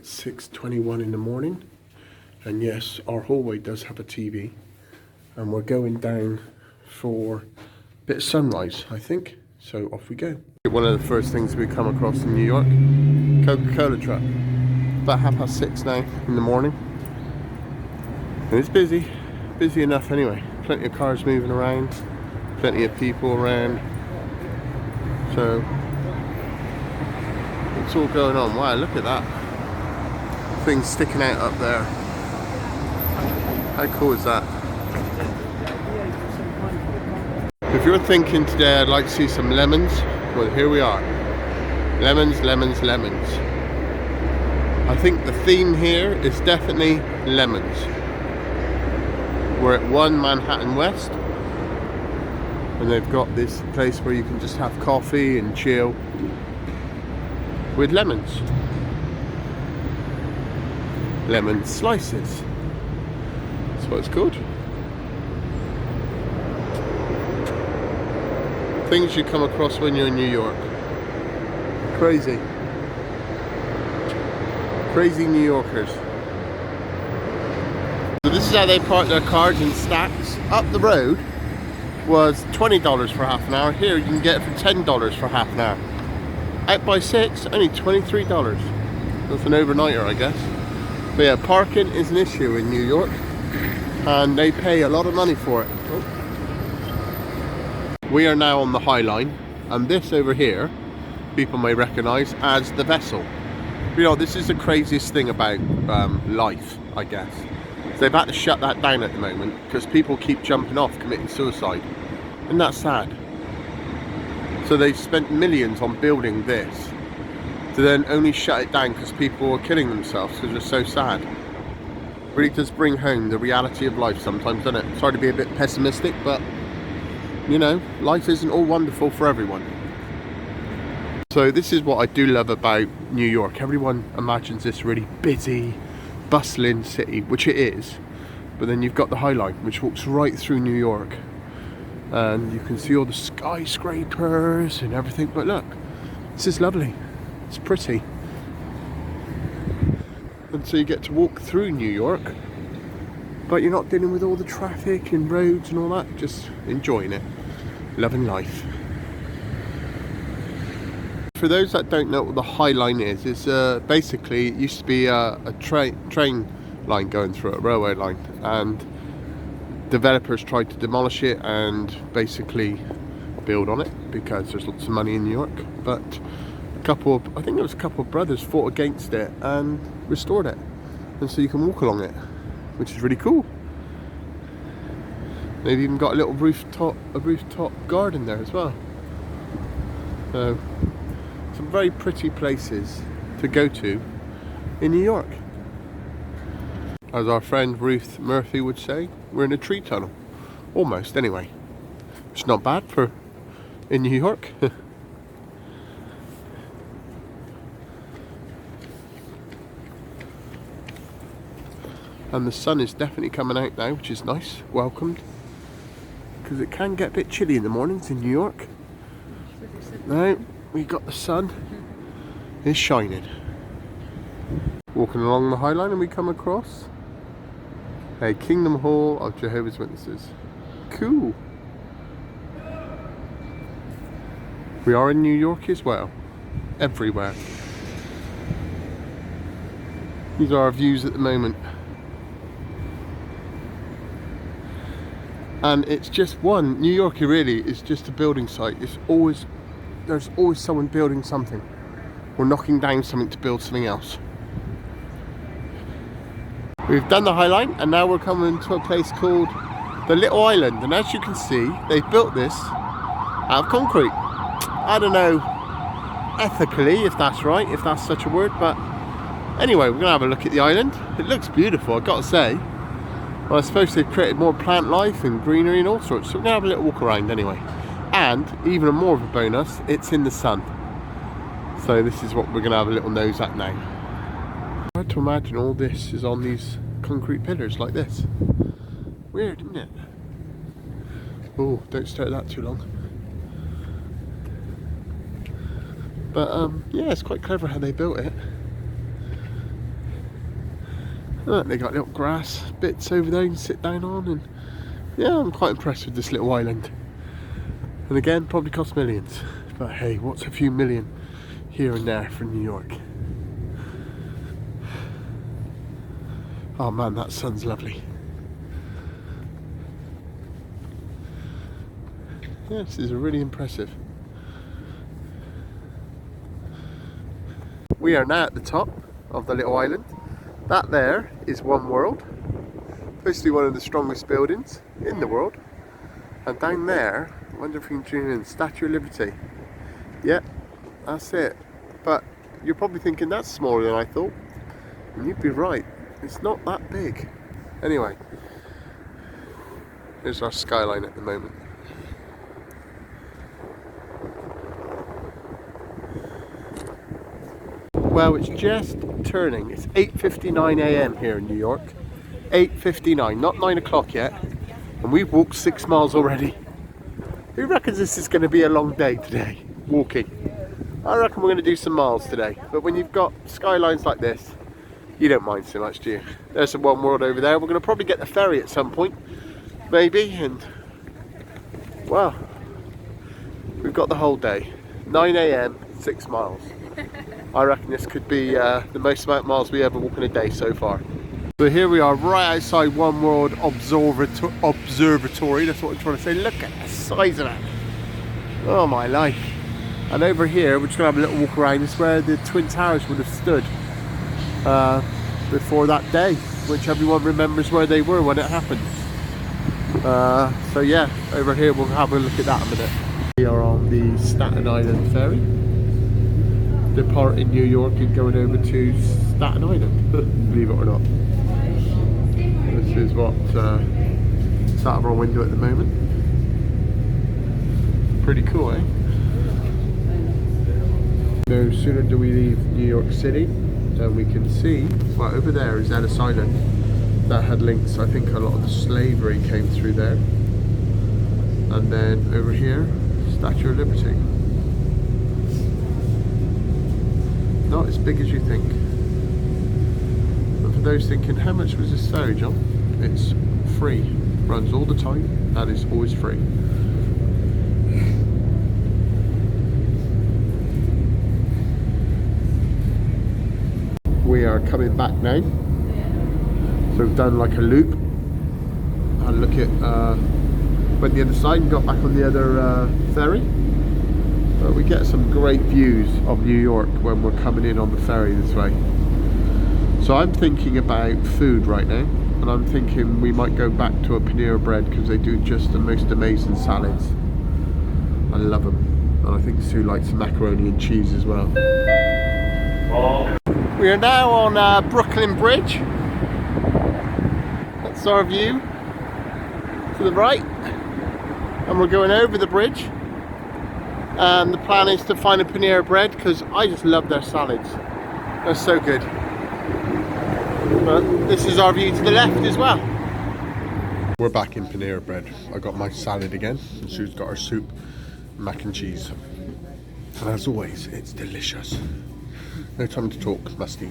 It's 6:21 in the morning, and yes, our hallway does have a TV, and we're going down for a bit of sunrise, I think. So off we go. One of the first things we come across in New York, Coca-Cola Truck. About 6:30 now in the morning, and it's busy enough anyway. Plenty of cars moving around, plenty of people around, so it's all going on. Wow, look at that thing sticking out up there. How cool is that? If you're thinking today I'd like to see some lemons, well, here we are. Lemons, lemons, lemons. I think the theme here is definitely lemons. We're at 1 Manhattan West, and they've got this place where you can just have coffee and chill with lemons. Lemon slices. That's what it's called. Things you come across when you're in New York. Crazy. Crazy New Yorkers. So this is how they park their cars in stacks. Up the road was $20 for half an hour. Here you can get it for $10 for half an hour. Out by 6, only $23. That's an overnighter, I guess. But yeah, parking is an issue in New York, and they pay a lot of money for it. Oh. We are now on the Highline, and this over here, people may recognise as the vessel. You know, this is the craziest thing about life, I guess. So they've had to shut that down at the moment because people keep jumping off, committing suicide, and that's sad. So they've spent millions on building this to then only shut it down because people are killing themselves because they're so sad. Really does bring home the reality of life sometimes, doesn't it? Sorry to be a bit pessimistic, but you know, life isn't all wonderful for everyone. So this is what I do love about New York. Everyone imagines this really busy, bustling city, which it is, but then you've got the Highline, which walks right through New York, and you can see all the skyscrapers and everything. But look, this is lovely. It's pretty. And so you get to walk through New York, but you're not dealing with all the traffic and roads and all that, just enjoying it, loving life. For those that don't know what the Highline is, it's basically, it used to be a train line going through it, a railway line, and developers tried to demolish it and basically build on it because there's lots of money in New York. But I think there was a couple of brothers fought against it and restored it, and so you can walk along it, which is really cool. They've even got a little rooftop garden there as well. So some very pretty places to go to in New York. As our friend Ruth Murphy would say, we're in a tree tunnel, almost anyway. It's not bad for in New York. And the sun is definitely coming out now, which is nice, welcomed, because it can get a bit chilly in the mornings in New York. Now we got the sun is shining. Walking along the Highline, and we come across a Kingdom Hall of Jehovah's Witnesses. Cool. We are in New York as well, everywhere. These are our views at the moment. And it's just one, New York really is just a building site. There's always someone building something or knocking down something to build something else. We've done the Highline, and now we're coming to a place called the Little Island, and as you can see, they built this out of concrete. I don't know ethically if that's right, if that's such a word, but anyway, we're gonna have a look at the island. It looks beautiful, I've got to say. Well, I suppose they've created more plant life and greenery and all sorts, so we're gonna have a little walk around anyway. And even more of a bonus, it's in the sun. So this is what we're gonna have a little nose at now. Hard to imagine all this is on these concrete pillars like this. Weird, isn't it? Oh, don't stare at that too long. But yeah, it's quite clever how they built it. Look, they got little grass bits over there you can sit down on, and yeah, I'm quite impressed with this little island. And again, probably cost millions, but hey, what's a few million here and there for New York? Oh man, that sun's lovely. Yeah, this is really impressive. We are now at the top of the little island. That there is One World, supposed to be one of the strongest buildings in the world. And down there, I wonder if we can tune in, Statue of Liberty. Yep, that's it. But you're probably thinking that's smaller than I thought. And you'd be right, it's not that big. Anyway, here's our skyline at the moment. Well, it's just turning. It's 8:59 AM here in New York. 8:59, not 9 o'clock yet. And we've walked 6 miles already. Who reckons this is going to be a long day today, walking? I reckon we're going to do some miles today. But when you've got skylines like this, you don't mind so much, do you? There's some One World over there. We're going to probably get the ferry at some point, maybe. And, well, we've got the whole day. 9 AM, 6 miles. I reckon this could be the most amount of miles we ever walk in a day so far. So here we are right outside One World Observatory, that's what I'm trying to say. Look at the size of that. Oh my life. And over here, we're just going to have a little walk around. This is where the Twin Towers would have stood before that day, which everyone remembers where they were when it happened. So yeah, over here we'll have a look at that in a minute. We are on the Staten Island ferry, departing New York and going over to Staten Island, believe it or not. This is what's out of our window at the moment. Pretty cool, eh? No sooner do we leave New York City than we can see, well, over there is Ellis Island. That had links, I think a lot of the slavery came through there. And then over here, Statue of Liberty. Not as big as you think. And for those thinking, how much was this ferry, John? It's free. Runs all the time and is always free. We are coming back now. So we've done like a loop. Had a look at went the other side and got back on the other ferry. But we get some great views of New York when we're coming in on the ferry this way. So I'm thinking about food right now, and I'm thinking we might go back to a Panera Bread because they do just the most amazing salads. I love them, and I think Sue likes the macaroni and cheese as well. We are now on Brooklyn Bridge. That's our view to the right, and we're going over the bridge. And the plan is to find a Panera Bread because I just love their salads. They're so good. But this is our view to the left as well. We're back in Panera Bread. I got my salad again, and Sue's got her soup, mac and cheese. And as always, it's delicious. No time to talk, must eat.